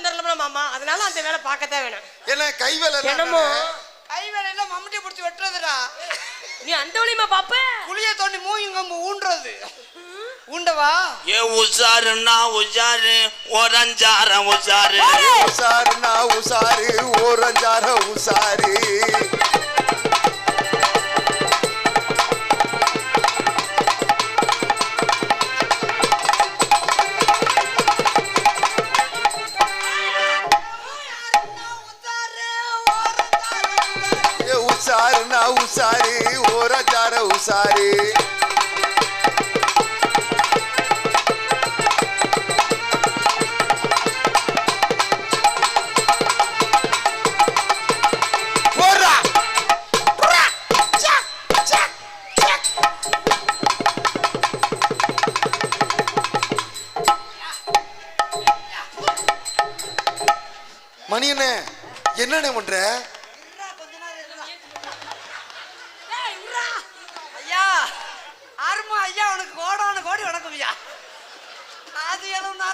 வந்துடல மாமா, அதனால அந்த வேலை பார்க்கத்தான் வேணும். என்ன கை வேலை? என்னமோ கை வேலையில மம்முட்டி பிடிச்சி வெட்டுறதுடா. நீ அந்த வழியுமா பாப்ப? புளிய தோண்டி மூங்கம்பு ஊன்றது. ஊண்டவா? ஏ உசாருன்னா உசாரு ஓரஞ்சார உசாரு. உசாருன்னா உசாரு ஓரஞ்சார உசாரு. உசாருன்னா உசாரு ஓரஞ்சார உசாரு. மணி என்ன என்ன பண்ற? ஐயா அருமா ஐயா, உனக்கு கோடான கோடி வணக்கம் ஐயா. அது எதுவும்